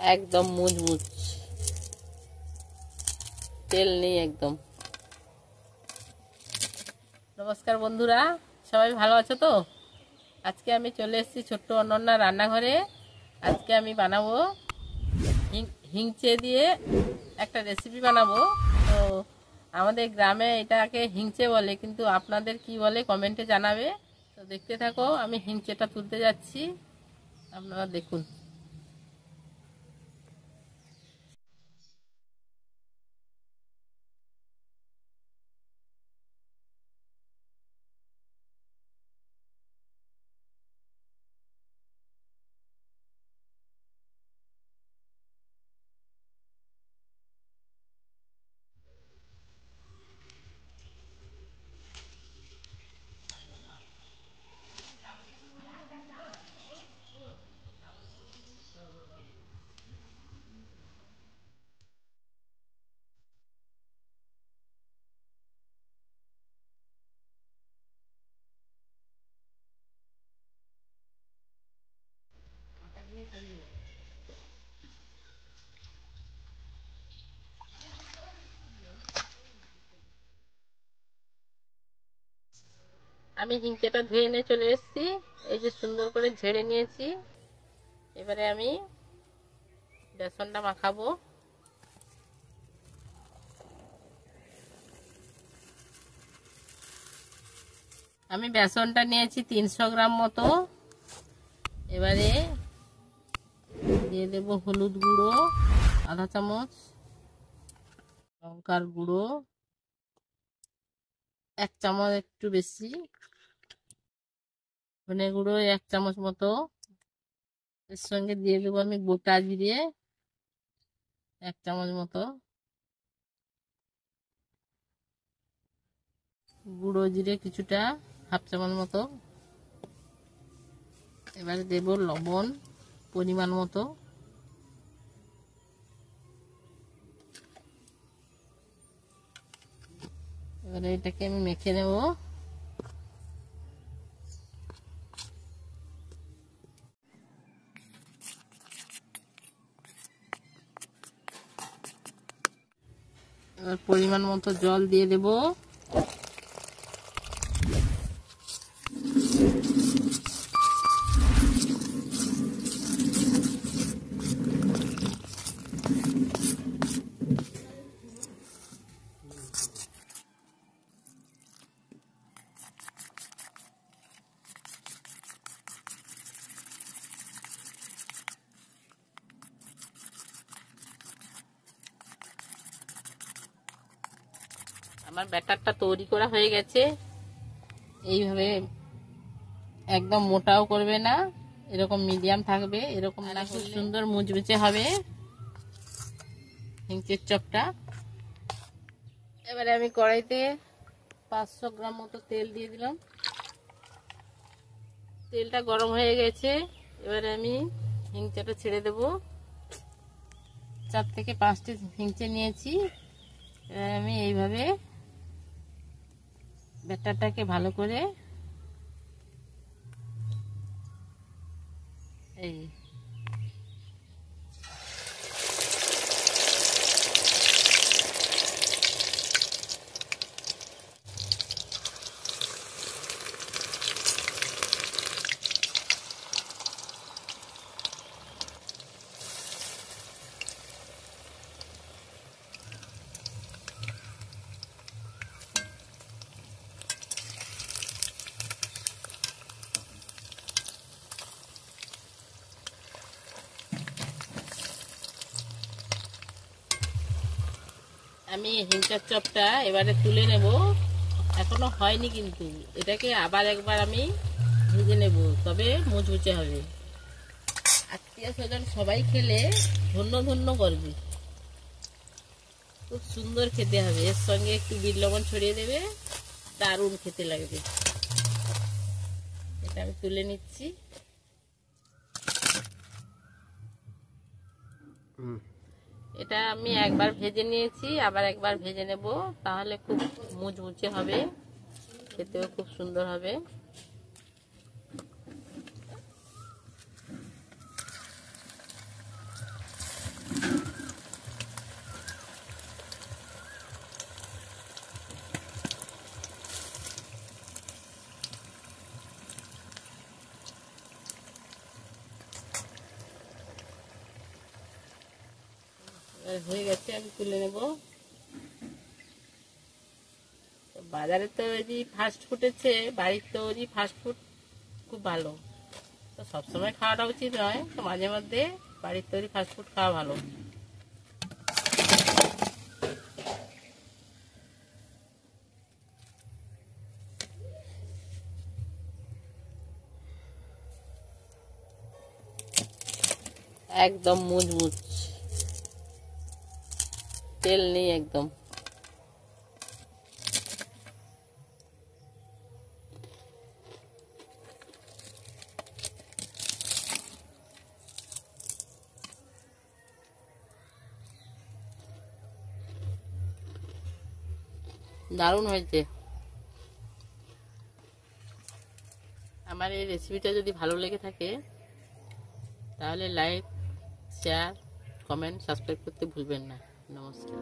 একদম মুচমুচ, তেল নেই একদম। নমস্কার বন্ধুরা, সবাই ভালো আছো তো? আজকে আমি চলে এসেছি ছোট্ট অনন্যা রান্নাঘরে। আজকে আমি বানাবো হিংচে দিয়ে একটা রেসিপি বানাবো। তো আমাদের গ্রামে এটাকে হিংচে বলে, কিন্তু আপনাদের কি বলে কমেন্টে জানাবে। তো দেখতে থাকো, আমি হিংচেটা তুলতে যাচ্ছি, আপনারা দেখুন। আমি হিংচেটা ধুয়ে এনে চলে এসেছি, এই যে সুন্দর করে ঝেড়ে নিয়েছি। এবারে আমি বেসনটা মাখাবো। আমি বেসনটা নিয়েছি 300 গ্রাম মতো। এবারে দিয়ে দেব হলুদ গুঁড়ো আধা চামচ, লঙ্কার গুঁড়ো 1 চামচ, একটু বেশি, ধনে গুঁড়ো 1 চামচ মতো। এর সঙ্গে দিয়ে দেবো আমি গোটা জিরে 1 চামচ মতো, গুঁড়ো জিরে কিছুটা 1/2 চামচ মতো। এবারে দেব লবণ পরিমাণ মতো। এবারে এটাকে আমি মেখে নেব। এবার পরিমাণ মতো জল দিয়ে দেব। আমার ব্যাটারটা তৈরি করা হয়ে গেছে। এইভাবে একদম মোটাও করবে না, এরকম মিডিয়াম থাকবে, এরকম না খুব সুন্দর মুচমুচে হবে হিংচের চপটা। এবারে আমি কড়াইতে 500 গ্রাম মতো তেল দিয়ে দিলাম। তেলটা গরম হয়ে গেছে, এবারে আমি হিংচেটা ছেড়ে দেব। 4 থেকে 5টি হিংচে নিয়েছি। এবারে আমি এইভাবে ব্যাটারটাকে ভালো করে এই আমি হিংচার চপটা এবারে তুলে নেব। এখনো হয়নি, কিন্তু এটাকে আবার একবার আমি ভেজে নেব, তবে মুচমুচে হবে। আত্মীয় স্বজন সবাই খেলে ধন্য ধন্য করবে। খুব সুন্দর খেতে হবে, এর সঙ্গে একটু বিট লবণ ছড়িয়ে দেবে, দারুণ খেতে লাগবে। এটা আমি তুলে নিচ্ছি। এটা আমি একবার ভেজে নিয়েছি, আবার একবার ভেজে নেব, তাহলে খুব মুচমুচে হবে, খেতেও খুব সুন্দর হবে। হয়ে গেছে, আমি তুলে নেব। বাজারে তৈরি ফাস্ট ফুডের চেয়ে বাড়ির তৈরি ফাস্ট ফুড খুব ভালো। তো সবসময় খাওয়াটা উচিত নয়, তো মাঝে মধ্যে বাড়ির তৈরি ফাস্ট ফুড খাওয়া ভালো। একদম মুচমুচ, তেল নেই একদম। দারুণ হয়েছে। আমার এই রেসিপিটা যদি ভালো লেগে থাকে তাহলে লাইক, শেয়ার, কমেন্ট, সাবস্ক্রাইব করতে ভুলবেন না। নমস্কার।